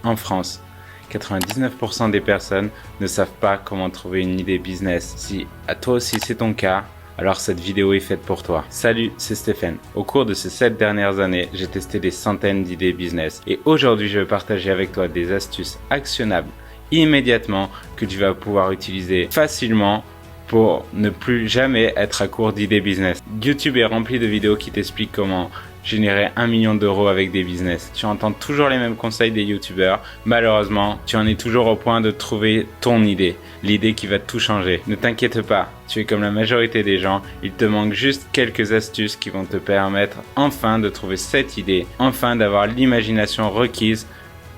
En France, 99% des personnes ne savent pas comment trouver une idée business. Si à toi aussi c'est ton cas, alors cette vidéo est faite pour toi. Salut, c'est Stéphane. Au cours de ces 7 dernières années, j'ai testé des centaines d'idées business. Et aujourd'hui, je vais partager avec toi des astuces actionnables immédiatement que tu vas pouvoir utiliser facilement pour ne plus jamais être à court d'idées business. YouTube est rempli de vidéos qui t'expliquent comment générer 1 million d'euros avec des business. Tu entends toujours les mêmes conseils des youtubeurs. Malheureusement, tu en es toujours au point de trouver ton idée, l'idée qui va tout changer. Ne t'inquiète pas, tu es comme la majorité des gens, il te manque juste quelques astuces qui vont te permettre enfin de trouver cette idée, enfin d'avoir l'imagination requise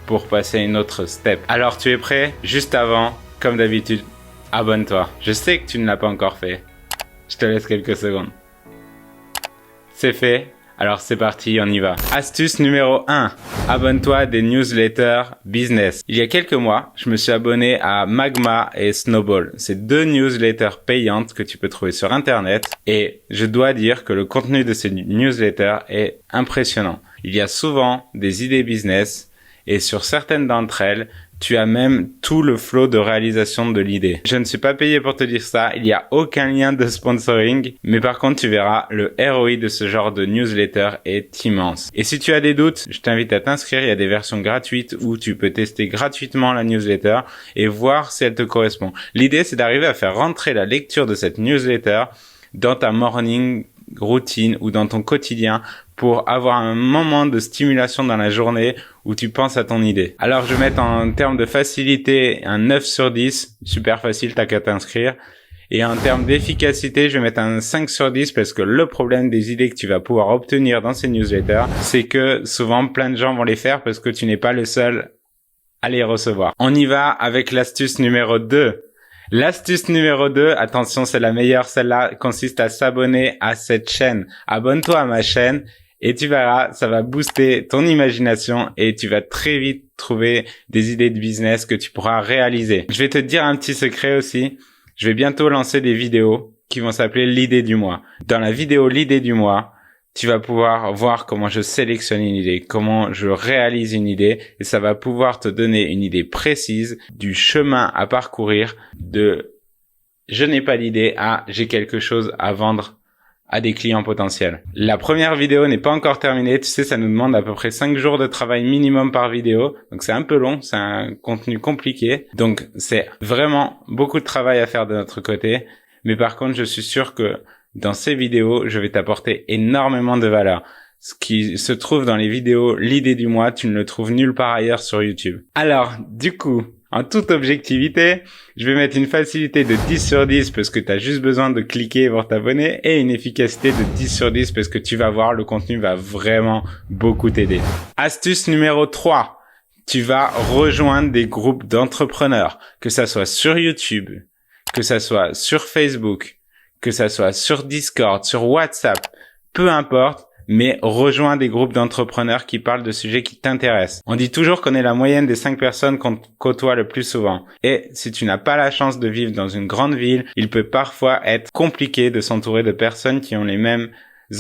pour passer à une autre step. Alors tu es prêt? Juste avant, comme d'habitude, abonne-toi. Je sais que tu ne l'as pas encore fait. Je te laisse quelques secondes. C'est fait. Alors c'est parti, on y va. Astuce numéro 1. Abonne-toi à des newsletters business. Il y a quelques mois, je me suis abonné à Magma et Snowball. C'est 2 newsletters payantes que tu peux trouver sur internet. Et je dois dire que le contenu de ces newsletters est impressionnant. Il y a souvent des idées business et sur certaines d'entre elles, tu as même tout le flow de réalisation de l'idée. Je ne suis pas payé pour te dire ça, il n'y a aucun lien de sponsoring, mais par contre tu verras, le ROI de ce genre de newsletter est immense. Et si tu as des doutes, je t'invite à t'inscrire, il y a des versions gratuites où tu peux tester gratuitement la newsletter et voir si elle te correspond. L'idée c'est d'arriver à faire rentrer la lecture de cette newsletter dans ta morning routine ou dans ton quotidien pour avoir un moment de stimulation dans la journée où tu penses à ton idée. Alors je vais mettre en termes de facilité un 9 sur 10, super facile, t'as qu'à t'inscrire. Et en termes d'efficacité, je vais mettre un 5 sur 10 parce que le problème des idées que tu vas pouvoir obtenir dans ces newsletters, c'est que souvent plein de gens vont les faire parce que tu n'es pas le seul à les recevoir. On y va avec l'astuce numéro 2. L'astuce numéro 2, attention, c'est la meilleure, celle-là consiste à s'abonner à cette chaîne. Abonne-toi à ma chaîne et tu verras, ça va booster ton imagination et tu vas très vite trouver des idées de business que tu pourras réaliser. Je vais te dire un petit secret aussi. Je vais bientôt lancer des vidéos qui vont s'appeler l'idée du mois. Dans la vidéo l'idée du mois, tu vas pouvoir voir comment je sélectionne une idée, comment je réalise une idée et ça va pouvoir te donner une idée précise du chemin à parcourir de je n'ai pas d'idée à j'ai quelque chose à vendre à des clients potentiels. La première vidéo n'est pas encore terminée. Tu sais, ça nous demande à peu près 5 jours de travail minimum par vidéo. Donc c'est un peu long, c'est un contenu compliqué. Donc c'est vraiment beaucoup de travail à faire de notre côté. Mais par contre, je suis sûr que dans ces vidéos, je vais t'apporter énormément de valeur. Ce qui se trouve dans les vidéos l'idée du mois, tu ne le trouves nulle part ailleurs sur YouTube. Alors, du coup, en toute objectivité, je vais mettre une facilité de 10 sur 10 parce que tu as juste besoin de cliquer pour t'abonner et une efficacité de 10 sur 10 parce que tu vas voir, le contenu va vraiment beaucoup t'aider. Astuce numéro 3. Tu vas rejoindre des groupes d'entrepreneurs, que ça soit sur YouTube, que ça soit sur Facebook, que ça soit sur Discord, sur WhatsApp, peu importe, mais rejoins des groupes d'entrepreneurs qui parlent de sujets qui t'intéressent. On dit toujours qu'on est la moyenne des 5 personnes qu'on côtoie le plus souvent. Et si tu n'as pas la chance de vivre dans une grande ville, il peut parfois être compliqué de s'entourer de personnes qui ont les mêmes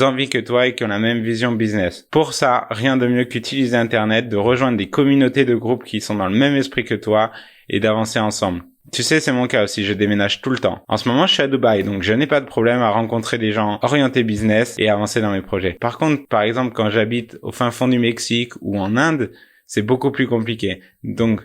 envies que toi et qui ont la même vision business. Pour ça, rien de mieux qu'utiliser Internet, de rejoindre des communautés de groupes qui sont dans le même esprit que toi et d'avancer ensemble. Tu sais, c'est mon cas aussi, je déménage tout le temps. En ce moment, je suis à Dubaï, donc je n'ai pas de problème à rencontrer des gens orientés business et avancer dans mes projets. Par contre, par exemple, quand j'habite au fin fond du Mexique ou en Inde, c'est beaucoup plus compliqué. Donc,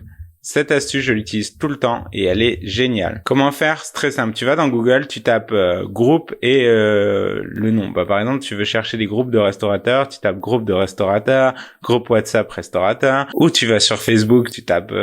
cette astuce, je l'utilise tout le temps et elle est géniale. Comment faire? C'est très simple. Tu vas dans Google, tu tapes groupe et le nom. Par exemple, tu veux chercher des groupes de restaurateurs, tu tapes groupe de restaurateurs, groupe WhatsApp restaurateur. Ou tu vas sur Facebook, tu tapes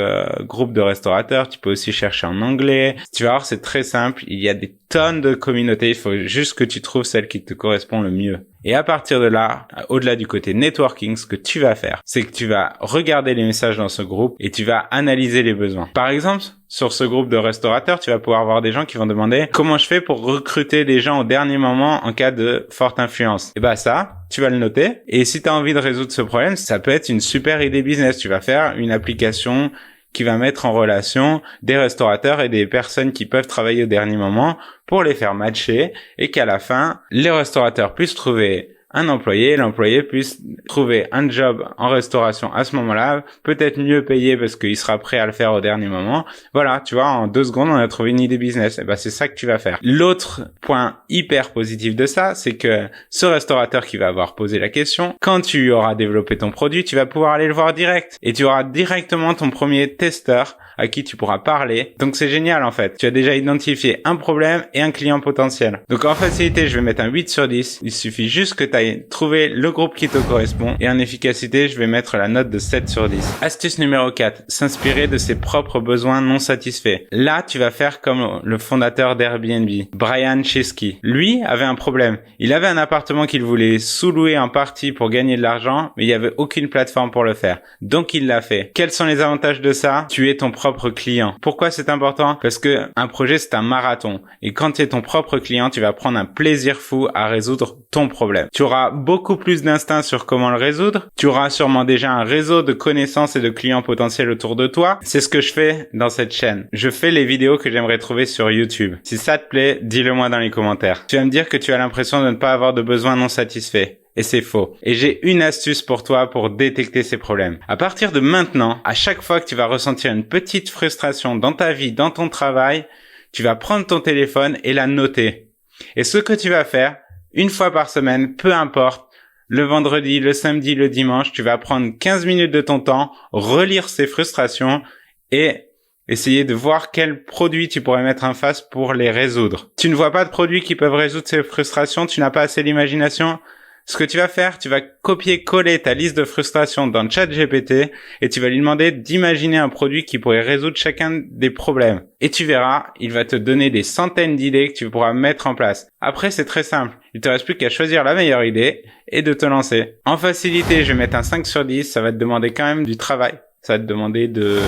groupe de restaurateurs. Tu peux aussi chercher en anglais. Tu vas voir, c'est très simple. Il y a des tonnes de communautés. Il faut juste que tu trouves celle qui te correspond le mieux. Et à partir de là, au-delà du côté networking, ce que tu vas faire, c'est que tu vas regarder les messages dans ce groupe et tu vas analyser les besoins. Par exemple, sur ce groupe de restaurateurs, tu vas pouvoir avoir des gens qui vont demander comment je fais pour recruter des gens au dernier moment en cas de forte influence. Et ça, tu vas le noter. Et si tu as envie de résoudre ce problème, ça peut être une super idée business. Tu vas faire une application qui va mettre en relation des restaurateurs et des personnes qui peuvent travailler au dernier moment pour les faire matcher et qu'à la fin, les restaurateurs puissent trouver un employé, l'employé puisse trouver un job en restauration à ce moment-là, peut-être mieux payé parce qu'il sera prêt à le faire au dernier moment. Voilà, tu vois, en 2 secondes, on a trouvé une idée business. Et ben, c'est ça que tu vas faire. L'autre point hyper positif de ça, c'est que ce restaurateur qui va avoir posé la question, quand tu auras développé ton produit, tu vas pouvoir aller le voir direct. Et tu auras directement ton premier testeur à qui tu pourras parler. Donc c'est génial en fait. Tu as déjà identifié un problème et un client potentiel. Donc en facilité, je vais mettre un 8 sur 10. Il suffit juste que tu ailles trouver le groupe qui te correspond. Et en efficacité, je vais mettre la note de 7 sur 10. Astuce numéro 4. S'inspirer de ses propres besoins non satisfaits. Là, tu vas faire comme le fondateur d'Airbnb, Brian Chesky. Lui avait un problème. Il avait un appartement qu'il voulait sous-louer en partie pour gagner de l'argent, mais il n'y avait aucune plateforme pour le faire. Donc il l'a fait. Quels sont les avantages de ça? Tu es ton propre client. Pourquoi c'est important? Parce que un projet, c'est un marathon. Et quand tu es ton propre client, tu vas prendre un plaisir fou à résoudre ton problème. Tu auras beaucoup plus d'instinct sur comment le résoudre. Tu auras sûrement déjà un réseau de connaissances et de clients potentiels autour de toi. C'est ce que je fais dans cette chaîne. Je fais les vidéos que j'aimerais trouver sur YouTube. Si ça te plaît, dis-le moi dans les commentaires. Tu vas me dire que tu as l'impression de ne pas avoir de besoins non satisfaits. Et c'est faux. Et j'ai une astuce pour toi pour détecter ces problèmes. À partir de maintenant, à chaque fois que tu vas ressentir une petite frustration dans ta vie, dans ton travail, tu vas prendre ton téléphone et la noter. Et ce que tu vas faire, une fois par semaine, peu importe, le vendredi, le samedi, le dimanche, tu vas prendre 15 minutes de ton temps, relire ces frustrations et essayer de voir quels produits tu pourrais mettre en face pour les résoudre. Tu ne vois pas de produits qui peuvent résoudre ces frustrations, tu n'as pas assez d'imagination. Ce que tu vas faire, tu vas copier-coller ta liste de frustrations dans ChatGPT et tu vas lui demander d'imaginer un produit qui pourrait résoudre chacun des problèmes. Et tu verras, il va te donner des centaines d'idées que tu pourras mettre en place. Après, c'est très simple. Il te reste plus qu'à choisir la meilleure idée et de te lancer. En facilité, je vais mettre un 5 sur 10. Ça va te demander quand même du travail. Ça va te demander de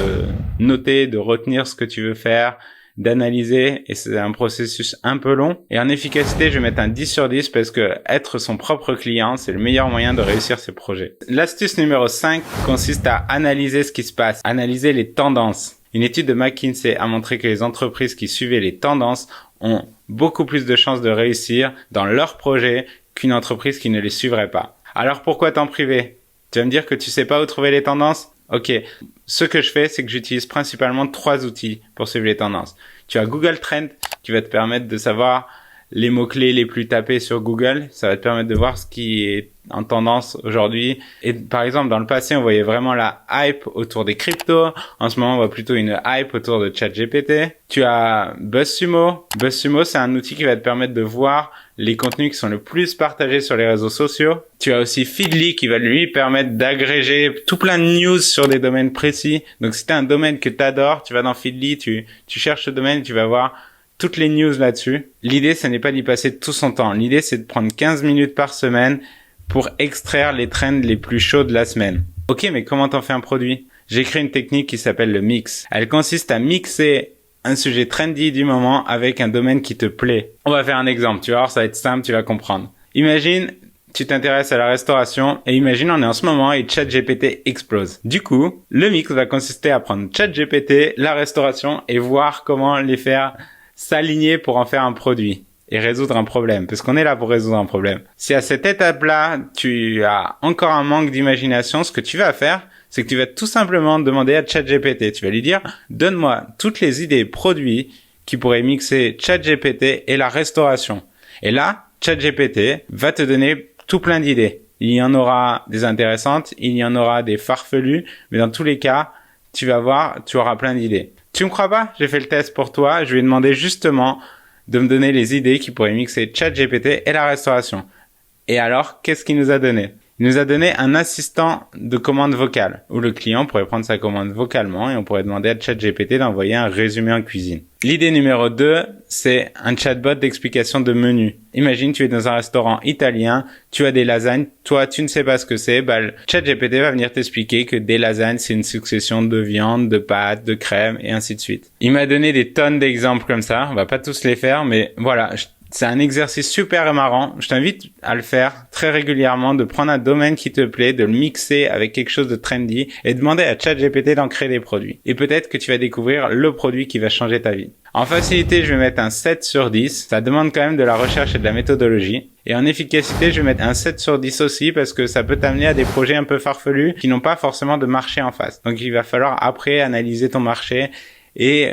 noter, de retenir ce que tu veux faire, d'analyser, et c'est un processus un peu long. Et en efficacité, je vais mettre un 10 sur 10 parce que être son propre client, c'est le meilleur moyen de réussir ses projets. L'astuce numéro 5 consiste à analyser ce qui se passe, analyser les tendances. Une étude de McKinsey a montré que les entreprises qui suivaient les tendances ont beaucoup plus de chances de réussir dans leur projet qu'une entreprise qui ne les suivrait pas. Alors pourquoi t'en priver? Tu vas me dire que tu sais pas où trouver les tendances? Ok, ce que je fais, c'est que j'utilise principalement 3 outils pour suivre les tendances. Tu as Google Trends qui va te permettre de savoir les mots-clés les plus tapés sur Google. Ça va te permettre de voir ce qui est en tendance aujourd'hui. Et par exemple, dans le passé, on voyait vraiment la hype autour des cryptos. En ce moment, on voit plutôt une hype autour de ChatGPT. Tu as BuzzSumo. BuzzSumo, c'est un outil qui va te permettre de voir les contenus qui sont le plus partagés sur les réseaux sociaux. Tu as aussi Feedly qui va lui permettre d'agréger tout plein de news sur des domaines précis. Donc si tu as un domaine que tu adores, tu vas dans Feedly, tu cherches ce domaine, tu vas voir toutes les news là-dessus. L'idée, ce n'est pas d'y passer tout son temps. L'idée, c'est de prendre 15 minutes par semaine pour extraire les trends les plus chauds de la semaine. Ok, mais comment t'en fais un produit? J'ai créé une technique qui s'appelle le mix. Elle consiste à mixer un sujet trendy du moment avec un domaine qui te plaît. On va faire un exemple, tu vas voir, ça va être simple, tu vas comprendre. Imagine, tu t'intéresses à la restauration et imagine, on est en ce moment et ChatGPT explose. Du coup, le mix va consister à prendre ChatGPT, la restauration et voir comment les faire s'aligner pour en faire un produit et résoudre un problème, parce qu'on est là pour résoudre un problème. Si à cette étape-là, tu as encore un manque d'imagination, ce que tu vas faire, c'est que tu vas tout simplement demander à ChatGPT. Tu vas lui dire, donne-moi toutes les idées produits qui pourraient mixer ChatGPT et la restauration. Et là, ChatGPT va te donner tout plein d'idées. Il y en aura des intéressantes, il y en aura des farfelues, mais dans tous les cas, tu vas voir, tu auras plein d'idées. Tu me crois pas? J'ai fait le test pour toi. Je lui ai demandé justement de me donner les idées qui pourraient mixer ChatGPT et la restauration. Et alors, qu'est-ce qu'il nous a donné? Il nous a donné un assistant de commande vocale, où le client pourrait prendre sa commande vocalement et on pourrait demander à ChatGPT d'envoyer un résumé en cuisine. L'idée numéro 2, c'est un chatbot d'explication de menu. Imagine, tu es dans un restaurant italien, tu as des lasagnes, toi, tu ne sais pas ce que c'est, le ChatGPT va venir t'expliquer que des lasagnes, c'est une succession de viande, de pâtes, de crème, et ainsi de suite. Il m'a donné des tonnes d'exemples comme ça, on va pas tous les faire, mais voilà, C'est un exercice super marrant. Je t'invite à le faire très régulièrement, de prendre un domaine qui te plaît, de le mixer avec quelque chose de trendy et demander à ChatGPT d'en créer des produits. Et peut-être que tu vas découvrir le produit qui va changer ta vie. En facilité, je vais mettre un 7 sur 10. Ça demande quand même de la recherche et de la méthodologie. Et en efficacité, je vais mettre un 7 sur 10 aussi parce que ça peut t'amener à des projets un peu farfelus qui n'ont pas forcément de marché en face. Donc il va falloir après analyser ton marché et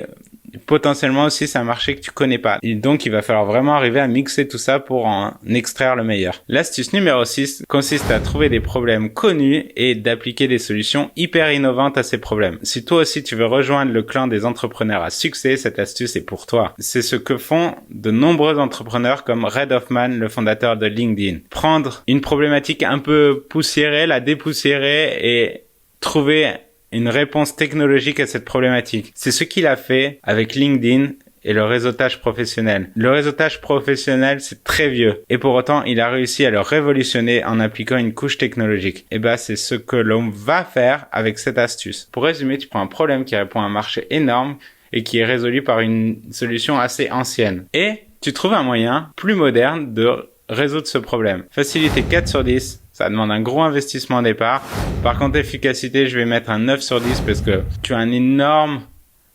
potentiellement aussi c'est un marché que tu connais pas. Et donc il va falloir vraiment arriver à mixer tout ça pour en extraire le meilleur. L'astuce numéro 6 consiste à trouver des problèmes connus et d'appliquer des solutions hyper innovantes à ces problèmes. Si toi aussi tu veux rejoindre le clan des entrepreneurs à succès, cette astuce est pour toi. C'est ce que font de nombreux entrepreneurs comme Reid Hoffman, le fondateur de LinkedIn. Prendre une problématique un peu poussiérée, la dépoussiérer et trouver une réponse technologique à cette problématique. C'est ce qu'il a fait avec LinkedIn et le réseautage professionnel. Le réseautage professionnel, c'est très vieux. Et pour autant, il a réussi à le révolutionner en appliquant une couche technologique. Et c'est ce que l'on va faire avec cette astuce. Pour résumer, tu prends un problème qui répond à un marché énorme et qui est résolu par une solution assez ancienne. Et tu trouves un moyen plus moderne de résoudre ce problème. Facilité 4 sur 10. Ça demande un gros investissement au départ. Par contre, efficacité, je vais mettre un 9 sur 10 parce que tu as un énorme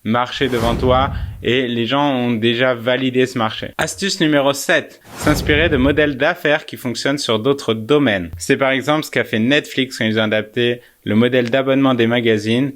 marché devant toi et les gens ont déjà validé ce marché. Astuce numéro 7. S'inspirer de modèles d'affaires qui fonctionnent sur d'autres domaines. C'est par exemple ce qu'a fait Netflix quand ils ont adapté le modèle d'abonnement des magazines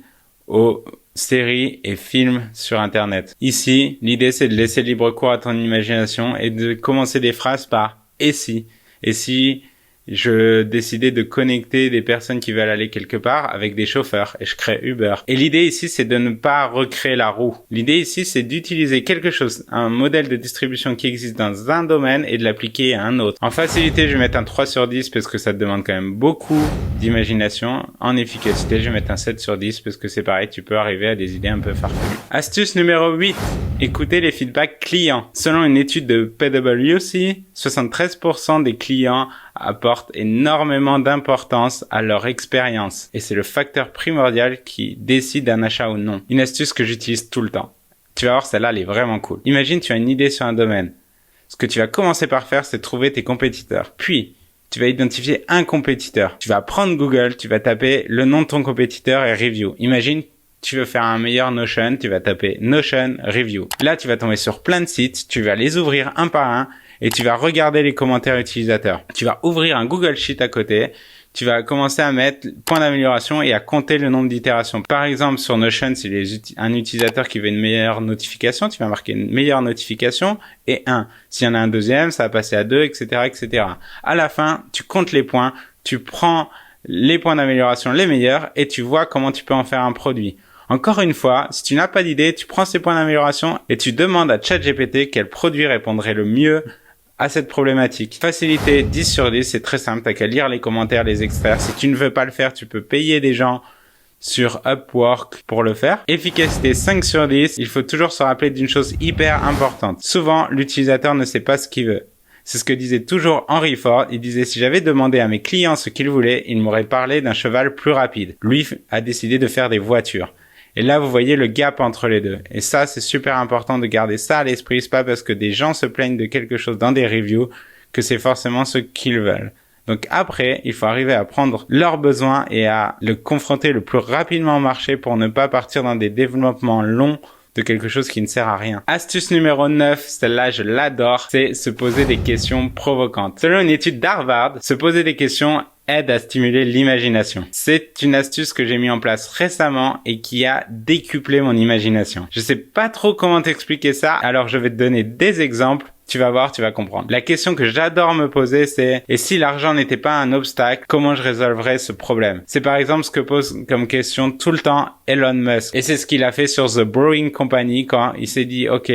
aux séries et films sur Internet. Ici, l'idée c'est de laisser libre cours à ton imagination et de commencer des phrases par « et si ». Et si je décidais de connecter des personnes qui veulent aller quelque part avec des chauffeurs et je crée Uber. Et l'idée ici, c'est de ne pas recréer la roue. L'idée ici, c'est d'utiliser quelque chose, un modèle de distribution qui existe dans un domaine et de l'appliquer à un autre. En facilité, je vais mettre un 3 sur 10 parce que ça te demande quand même beaucoup d'imagination. En efficacité, je vais mettre un 7 sur 10 parce que c'est pareil, tu peux arriver à des idées un peu farfelues. Astuce numéro 8. Écoutez les feedbacks clients. Selon une étude de PwC, 73% des clients apportent énormément d'importance à leur expérience. Et c'est le facteur primordial qui décide d'un achat ou non. Une astuce que j'utilise tout le temps. Tu vas voir, celle-là, elle est vraiment cool. Imagine, tu as une idée sur un domaine. Ce que tu vas commencer par faire, c'est trouver tes compétiteurs. Puis, tu vas identifier un compétiteur. Tu vas prendre Google, tu vas taper le nom de ton compétiteur et review. Imagine, tu veux faire un meilleur Notion, tu vas taper Notion Review. Là, tu vas tomber sur plein de sites, tu vas les ouvrir un par un et tu vas regarder les commentaires utilisateurs. Tu vas ouvrir un Google Sheet à côté, tu vas commencer à mettre point d'amélioration et à compter le nombre d'itérations. Par exemple, sur Notion, si un utilisateur qui veut une meilleure notification, tu vas marquer une meilleure notification et 1. S'il y en a un deuxième, ça va passer à 2, etc., etc. À la fin, tu comptes les points, tu prends les points d'amélioration les meilleurs et tu vois comment tu peux en faire un produit. Encore une fois, si tu n'as pas d'idée, tu prends ces points d'amélioration et tu demandes à ChatGPT quel produit répondrait le mieux à cette problématique. Facilité 10 sur 10, c'est très simple, t'as qu'à lire les commentaires, les extraire. Si tu ne veux pas le faire, tu peux payer des gens sur Upwork pour le faire. Efficacité 5 sur 10, il faut toujours se rappeler d'une chose hyper importante. Souvent, l'utilisateur ne sait pas ce qu'il veut. C'est ce que disait toujours Henry Ford. Il disait, si j'avais demandé à mes clients ce qu'ils voulaient, ils m'auraient parlé d'un cheval plus rapide. Lui a décidé de faire des voitures. Et là, vous voyez le gap entre les deux. Et ça, c'est super important de garder ça à l'esprit. C'est pas parce que des gens se plaignent de quelque chose dans des reviews que c'est forcément ce qu'ils veulent. Donc après, il faut arriver à prendre leurs besoins et à le confronter le plus rapidement au marché pour ne pas partir dans des développements longs de quelque chose qui ne sert à rien. Astuce numéro 9, celle-là je l'adore, c'est se poser des questions provocantes. Selon une étude d'Harvard, se poser des questions aide à stimuler l'imagination. C'est une astuce que j'ai mis en place récemment et qui a décuplé mon imagination. Je sais pas trop comment t'expliquer ça, alors je vais te donner des exemples. Tu vas voir, tu vas comprendre. La question que j'adore me poser, c'est « Et si l'argent n'était pas un obstacle, comment je résolverais ce problème ?» C'est par exemple ce que pose comme question tout le temps Elon Musk. Et c'est ce qu'il a fait sur The Boring Company quand il s'est dit « Ok,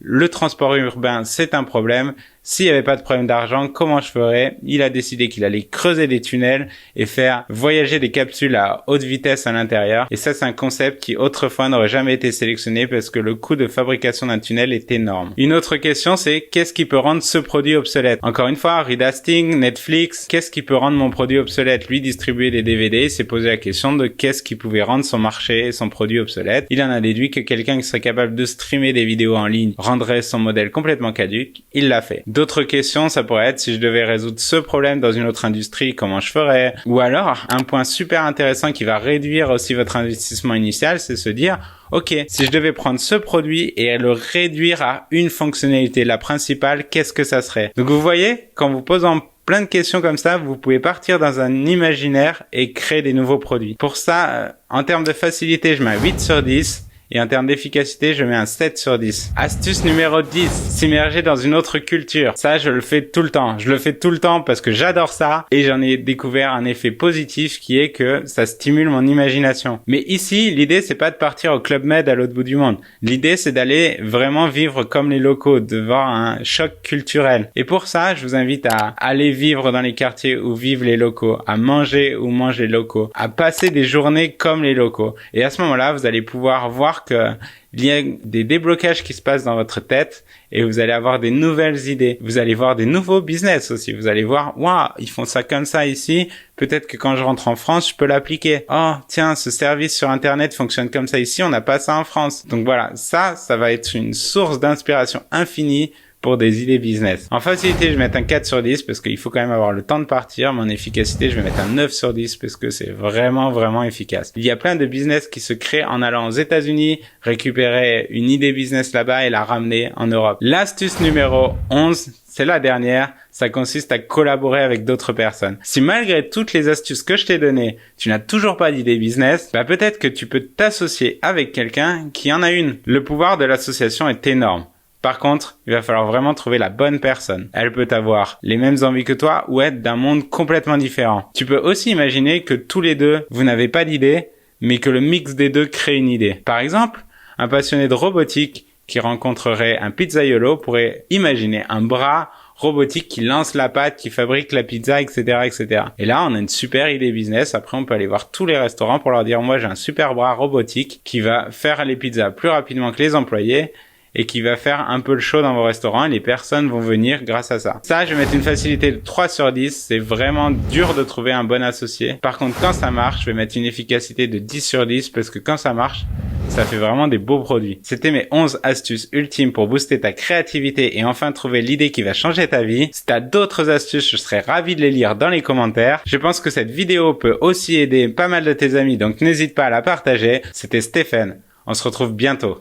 le transport urbain, c'est un problème. S'il n'y avait pas de problème d'argent, comment je ferais ?» Il a décidé qu'il allait creuser des tunnels et faire voyager des capsules à haute vitesse à l'intérieur. Et ça, c'est un concept qui autrefois n'aurait jamais été sélectionné parce que le coût de fabrication d'un tunnel est énorme. Une autre question, c'est qu'est-ce qui peut rendre ce produit obsolète? Encore une fois, Reed Hastings, Netflix, qu'est-ce qui peut rendre mon produit obsolète? Lui, distribuer des DVD, il s'est posé la question de qu'est-ce qui pouvait rendre son marché et son produit obsolète. Il en a déduit que quelqu'un qui serait capable de streamer des vidéos en ligne rendrait son modèle complètement caduque. Il l'a fait. D'autres questions, ça pourrait être si je devais résoudre ce problème dans une autre industrie, comment je ferais? Ou alors, un point super intéressant qui va réduire aussi votre investissement initial, c'est se dire, ok, si je devais prendre ce produit et le réduire à une fonctionnalité, la principale, qu'est-ce que ça serait? Donc vous voyez, quand vous posant plein de questions comme ça, vous pouvez partir dans un imaginaire et créer des nouveaux produits. Pour ça, en termes de facilité, je mets un 8 sur 10. Et en termes d'efficacité, je mets un 7 sur 10. Astuce numéro 10, s'immerger dans une autre culture. Ça, je le fais tout le temps. Je le fais tout le temps parce que j'adore ça et j'en ai découvert un effet positif qui est que ça stimule mon imagination. Mais ici, l'idée, c'est pas de partir au Club Med à l'autre bout du monde. L'idée, c'est d'aller vraiment vivre comme les locaux, de voir un choc culturel. Et pour ça, je vous invite à aller vivre dans les quartiers où vivent les locaux, à manger où mangent les locaux, à passer des journées comme les locaux. Et à ce moment-là, vous allez pouvoir voir que il y a des déblocages qui se passent dans votre tête et vous allez avoir des nouvelles idées. Vous allez voir des nouveaux business aussi. Vous allez voir, waouh, ils font ça comme ça ici. Peut-être que quand je rentre en France, je peux l'appliquer. Oh, tiens, ce service sur Internet fonctionne comme ça ici. On n'a pas ça en France. Donc voilà, ça va être une source d'inspiration infinie pour des idées business. En facilité, je vais mettre un 4 sur 10 parce qu'il faut quand même avoir le temps de partir. Mais en efficacité, je vais mettre un 9 sur 10 parce que c'est vraiment, vraiment efficace. Il y a plein de business qui se créent en allant aux États-Unis, récupérer une idée business là-bas et la ramener en Europe. L'astuce numéro 11, c'est la dernière, ça consiste à collaborer avec d'autres personnes. Si malgré toutes les astuces que je t'ai données, tu n'as toujours pas d'idée business, bah peut-être que tu peux t'associer avec quelqu'un qui en a une. Le pouvoir de l'association est énorme. Par contre, il va falloir vraiment trouver la bonne personne. Elle peut avoir les mêmes envies que toi ou être d'un monde complètement différent. Tu peux aussi imaginer que tous les deux, vous n'avez pas d'idée, mais que le mix des deux crée une idée. Par exemple, un passionné de robotique qui rencontrerait un pizzaiolo pourrait imaginer un bras robotique qui lance la pâte, qui fabrique la pizza, etc., etc. Et là, on a une super idée business. Après, on peut aller voir tous les restaurants pour leur dire, moi, j'ai un super bras robotique qui va faire les pizzas plus rapidement que les employés et qui va faire un peu le show dans vos restaurants et les personnes vont venir grâce à ça. Ça, je vais mettre une facilité de 3 sur 10. C'est vraiment dur de trouver un bon associé. Par contre, quand ça marche, je vais mettre une efficacité de 10 sur 10 parce que quand ça marche, ça fait vraiment des beaux produits. C'était mes 11 astuces ultimes pour booster ta créativité et enfin trouver l'idée qui va changer ta vie. Si t'as d'autres astuces, je serais ravi de les lire dans les commentaires. Je pense que cette vidéo peut aussi aider pas mal de tes amis, donc n'hésite pas à la partager. C'était Stéphane. On se retrouve bientôt.